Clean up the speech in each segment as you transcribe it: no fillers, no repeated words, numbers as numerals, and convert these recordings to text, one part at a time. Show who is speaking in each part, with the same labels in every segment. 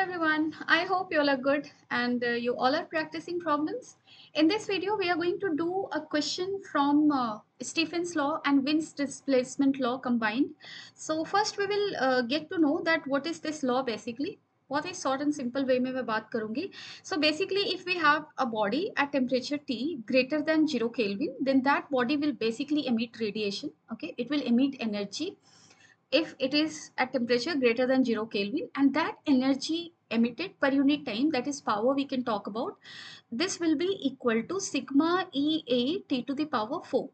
Speaker 1: everyone, I hope you all are good and you all are practicing problems. In this video, we are going to do a question from Stephen's law and Wien's displacement law combined. So first we will get to know that what is this law basically. What is short and simple way में मैं बात करूँगी. So basically if we have a body at temperature T greater than 0 Kelvin, then that body will basically emit radiation. Okay, it will emit energy if it is at temperature greater than 0 Kelvin, and that energy emitted per unit time, that is power we can talk about, this will be equal to sigma EA T to the power 4.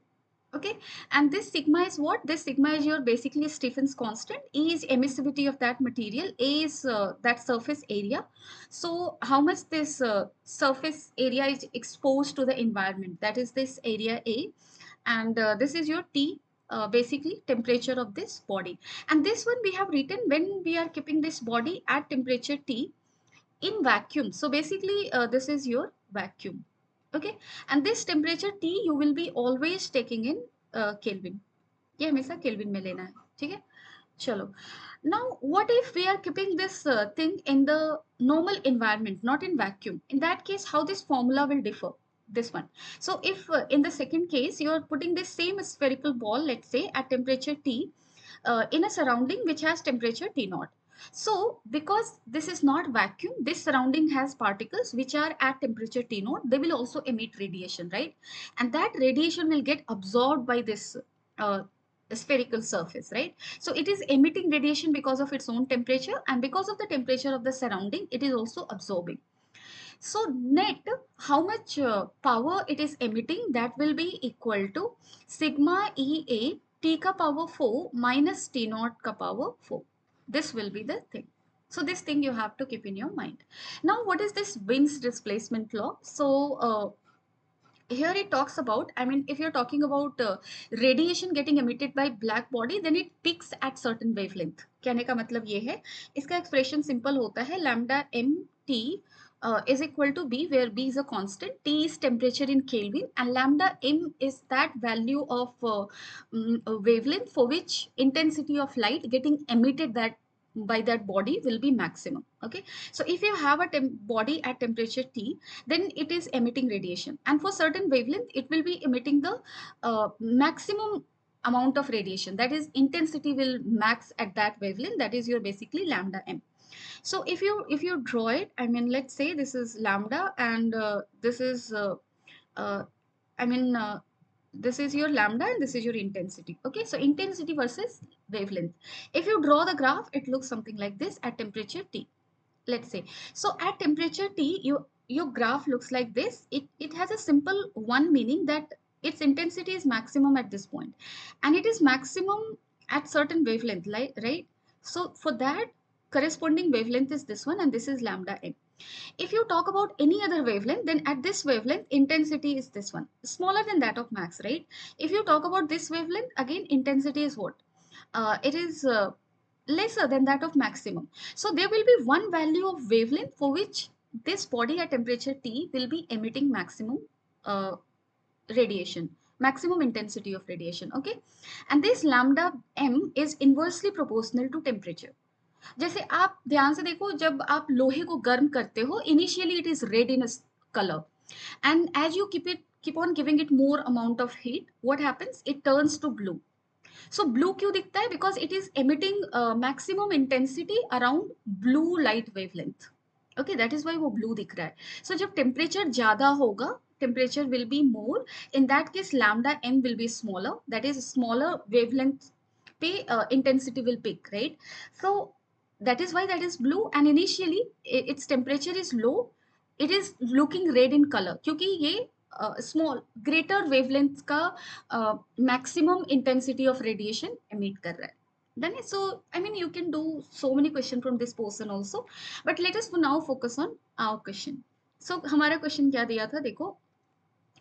Speaker 1: Okay, and this sigma is what? This sigma is your basically Stephen's constant. E is emissivity of that material, A is that surface area. So how much this surface area is exposed to the environment, that is this area A, and this is your T, basically temperature of this body. And this one we have written when we are keeping this body at temperature T in vacuum. So basically this is your vacuum. Okay, and this temperature T you will be always taking in Kelvin. ये हमेशा Kelvin में लेना है, ठीक है? चलो. Now, what if we are keeping this thing in the normal environment, not in vacuum? In that case, how this formula will differ? This one. So if in the second case, you are putting this same spherical ball, let's say at temperature T, in a surrounding which has temperature T naught. So because this is not vacuum, this surrounding has particles which are at temperature T naught, they will also emit radiation, right? And that radiation will get absorbed by this spherical surface, right? So it is emitting radiation because of its own temperature, and because of the temperature of the surrounding, it is also absorbing. So net, how much power it is emitting, that will be equal to sigma EA T ka power 4 minus T naught ka power 4. This will be the thing. So this thing you have to keep in your mind. Now what is this Wien's displacement law? So here it talks about, I mean, if you're talking about radiation getting emitted by black body, then it peaks at certain wavelength. कहने का मतलब ये है, इसका expression simple होता है lambda mt is equal to B, where B is a constant, T is temperature in Kelvin, and lambda m is that value of wavelength for which intensity of light getting emitted that by that body will be maximum. Okay, so if you have a body at temperature T, then it is emitting radiation, and for certain wavelength it will be emitting the maximum amount of radiation, that is intensity will max at that wavelength, that is your basically lambda m. So if you draw it, I mean, let's say this is lambda and this is I mean this is your lambda and this is your intensity. Okay, so intensity versus wavelength. If you draw the graph, it looks something like this at temperature T, let's say. So at temperature T, your graph looks like this. It has a simple one meaning, that its intensity is maximum at this point, and it is maximum at certain wavelength, like, right? So for that, corresponding wavelength is this one, and this is lambda m. If you talk about any other wavelength, then at this wavelength, intensity is this one, smaller than that of max, right? If you talk about this wavelength, again, intensity is what? It is lesser than that of maximum. So there will be one value of wavelength for which this body at temperature T will be emitting maximum radiation, maximum intensity of radiation. Okay, and this lambda m is inversely proportional to temperature. जैसे आप ध्यान से देखो, जब आप लोहे को गर्म करते हो, initially it is red in color, and as you keep on giving it more amount of heat, what happens? It turns to blue. So blue क्यों दिखता है? Because it is emitting maximum intensity around blue light wavelength. Okay, that is why वो blue दिख रहा है. So जब temperature ज़्यादा होगा, temperature will be more. In that case, lambda m will be smaller. That is smaller wavelength पे intensity will peak, right? So that is why that is blue, and initially its temperature is low. It is looking red in color क्योंकि ये small greater wavelength का maximum intensity of radiation emit कर रहा है. Then so I mean you can do so many questions from this portion also, but let us now focus on our question. So हमारा question क्या दिया था? देखो,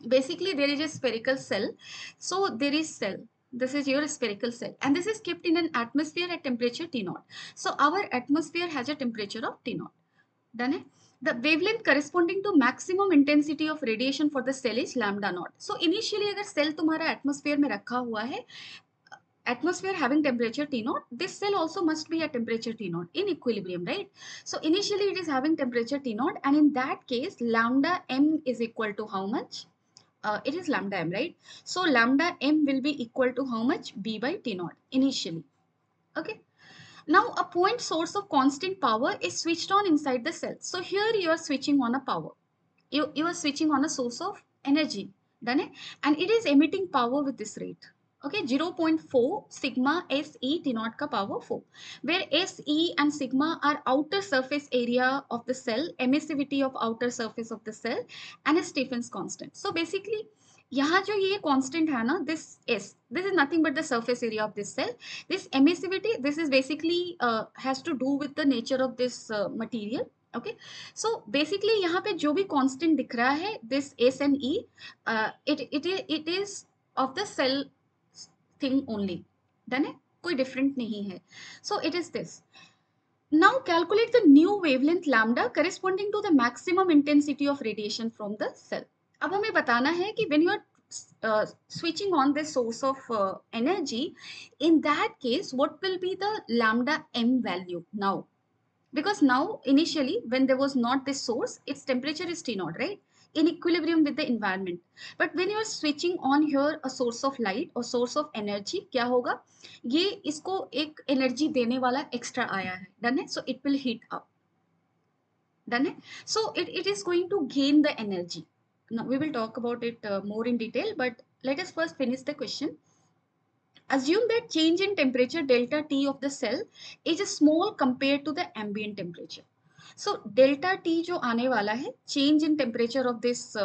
Speaker 1: basically there is a spherical cell. So there is cell, this is your spherical cell, and this is kept in an atmosphere at temperature T naught. So our atmosphere has a temperature of T naught. Done it? The wavelength corresponding to maximum intensity of radiation for the cell is lambda naught. So initially अगर cell तुम्हारा atmosphere में रखा हुआ है, atmosphere having temperature T naught, this cell also must be at temperature T naught in equilibrium, right? So initially it is having temperature T naught, and in that case, lambda m is equal to how much? It is lambda m, right? So lambda m will be equal to how much? B by T naught initially. Okay. Now a point source of constant power is switched on inside the cell. So here you are switching on a power. You are switching on a source of energy, done it? And it is emitting power with this rate. Okay, 0.4 sigma SE T naught ka power 4, where SE and sigma are outer surface area of the cell, emissivity of outer surface of the cell, and a Stephen's constant. So basically, यहाँ जो ये constant है ना, this is nothing but the surface area of this cell. This emissivity, this is basically has to do with the nature of this material. Okay, so basically यहाँ पे जो भी constant दिख रहा है, this S and E, it is of the cell thing only. Done है? कोई different नहीं है. So it is this. Now calculate the new wavelength lambda corresponding to the maximum intensity of radiation from the cell. अब हमें बताना है कि when you are switching on the source of energy, in that case, what will be the lambda m value now? Because now initially when there was not this source, its temperature is T naught, right? In equilibrium with the environment. But when you are switching on here a source of light or source of energy, क्या होगा? ये इसको एक energy देने वाला extra आया है, done है? So it will heat up, done है? So it is going to gain the energy. Now we will talk about it more in detail, but let us first finish the question. Assume that change in temperature delta T of the cell is small compared to the ambient temperature. So delta T जो आने वाला है, change in temperature of this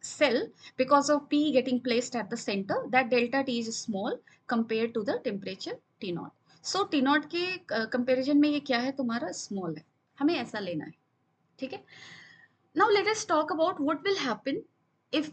Speaker 1: cell because of P getting placed at the center, that delta T is small compared to the temperature T naught. So T naught के comparison में ये क्या है तुम्हारा? Small है. हमें ऐसा लेना है. ठीक है? Now let us talk about what will happen if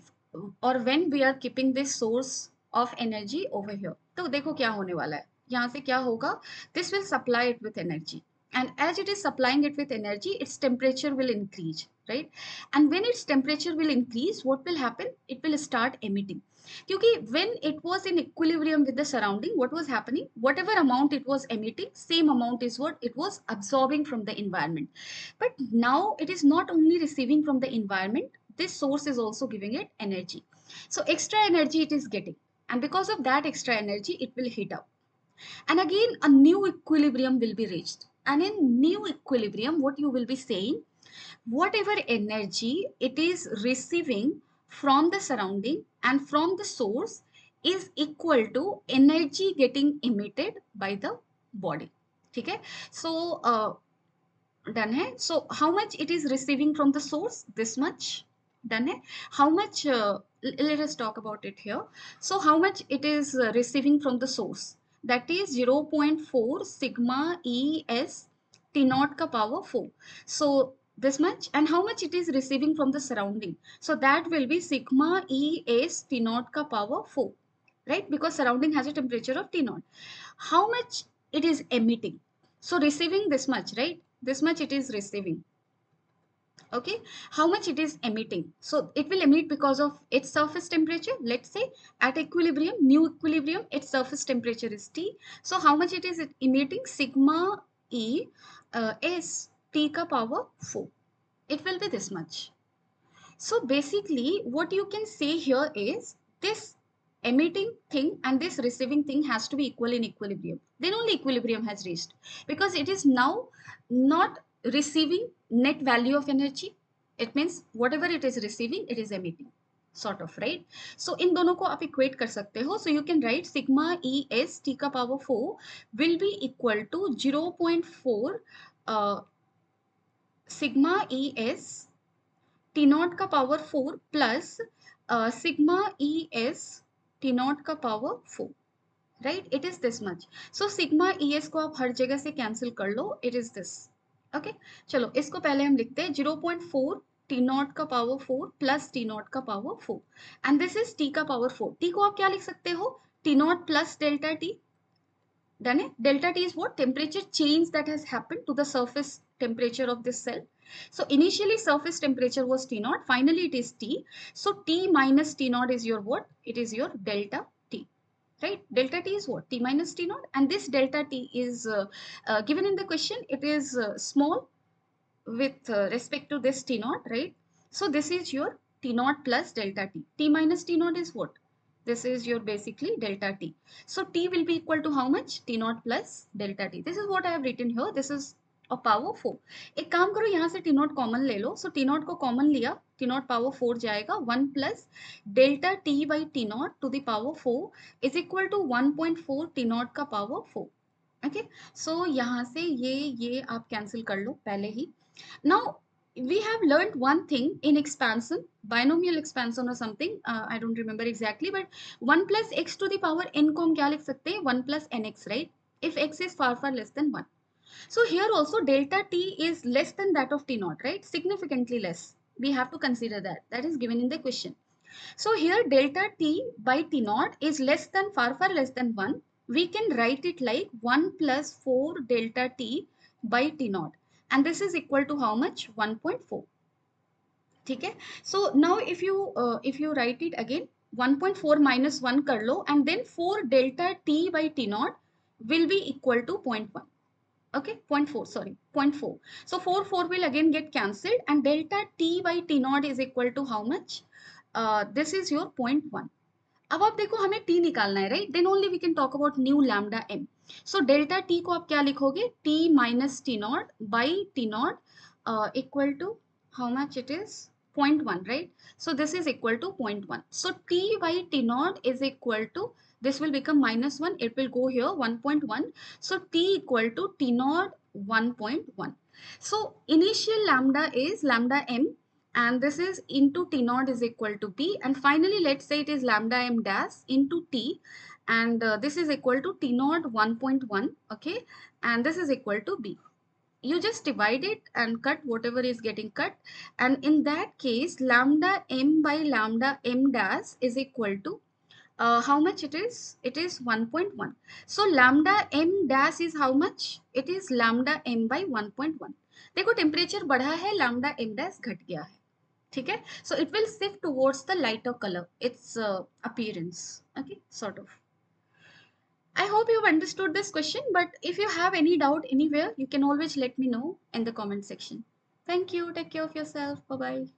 Speaker 1: or when we are keeping this source of energy over here. तो देखो क्या होने वाला है. यहाँ से क्या होगा? This will supply it with energy. And as it is supplying it with energy, its temperature will increase, right? And when its temperature will increase, what will happen? It will start emitting. क्योंकि when it was in equilibrium with the surrounding, what was happening? Whatever amount it was emitting, same amount is what it was absorbing from the environment. But now it is not only receiving from the environment, this source is also giving it energy. So extra energy it is getting. And because of that extra energy, it will heat up. And again, a new equilibrium will be reached. And in new equilibrium, what you will be saying, whatever energy it is receiving from the surrounding and from the source is equal to energy getting emitted by the body. Okay? So, done hai? So how much it is receiving from the source? This much. Done hai? How much, let us talk about it here. So how much it is receiving from the source? That is 0.4 sigma ES T naught ka power 4. So this much. And how much it is receiving from the surrounding? So that will be sigma ES T naught ka power 4. Right? Because surrounding has a temperature of T naught. How much it is emitting? So receiving this much, right? This much it is receiving. Okay, how much it is emitting? So it will emit because of its surface temperature. Let's say at equilibrium, new equilibrium, its surface temperature is T. So how much it is emitting? Sigma E is T ka power 4. It will be this much. So basically what you can say here is this emitting thing and this receiving thing has to be equal in equilibrium. Then only equilibrium has reached, because it is now not receiving net value of energy. It means whatever it is receiving, it is emitting, sort of, right? So इन दोनों को आप equate कर सकते हो. So you can write sigma E S T का power 4 will be equal to 0.4 sigma E S T naught का power 4 plus sigma E S T naught का power 4. Right? It is this much. So sigma ES को आप हर जगह से cancel कर लो. It is this. Okay? चलो इसको पहले हम लिखते हैं 0.4 T naught का power 4 plus T naught का power 4. And this is T का power 4. T को आप क्या लिख सकते हो? T naught plus delta T. Done it? Delta T is what? Temperature change that has happened to the surface temperature of this cell. So initially surface temperature was T naught. Finally it is T. So T minus T naught is your what? It is your delta T. right? Delta T is what? T minus T naught, and this delta T is given in the question. It is small with respect to this T naught, right? So this is your T naught plus delta T. T minus T naught is what? This is your basically delta T. So T will be equal to how much? T naught plus delta T. This is what I have written here. This is a power 4. एक काम करो, यहाँ से T naught common ले लो. So T naught को common लिया, T naught power 4 जाएगा. 1 plus delta T by T naught to the power 4 is equal to 1.4 T naught का power 4. Okay. So यहाँ से ये आप cancel कर लो पहले ही. Now, we have learned one thing in expansion, binomial expansion or something, I don't remember exactly, but 1 plus x to the power n को हम क्या लिख सकते हैं? 1 plus nx, right? If x is far less than 1. So here also delta t is less than that of t naught, right? Significantly less. We have to consider that. That is given in the question. So here delta t by t naught is less than far less than 1. We can write it like 1 plus 4 delta t by t naught. And this is equal to how much? 1.4. Okay. So now if you write it again, 1.4 minus 1 कर लो, and then 4 delta t by t naught will be equal to 0.1. Okay, 0.4, sorry, 0.4. So 4 will again get cancelled, and delta t by t naught is equal to how much? This is your 0.1. अब आप देखो हमें t निकालना है, right? Then only we can talk about new lambda m. So delta t को आप क्या लिखोगे? T minus t naught by t naught equal to how much it is? 0.1, right? So this is equal to 0.1. So t by t naught is equal to, this will become minus 1. It will go here 1.1. So t equal to t naught 1.1. So initial lambda is lambda m, and this is into t naught is equal to b, and finally let's say it is lambda m dash into t, and this is equal to t naught 1.1. okay, and this is equal to b. You just divide it and cut whatever is getting cut, and in that case lambda m by lambda m dash is equal to how much it is? It is 1.1. So lambda m dash is how much? It is lambda m by 1.1. देखो temperature बढ़ा है, lambda m dash घट गया है. ठीक है, so it will shift towards the lighter color, its appearance. Okay, sort of. I hope you've understood this question, but if you have any doubt anywhere, you can always let me know in the comment section. Thank you. Take care of yourself. Bye bye.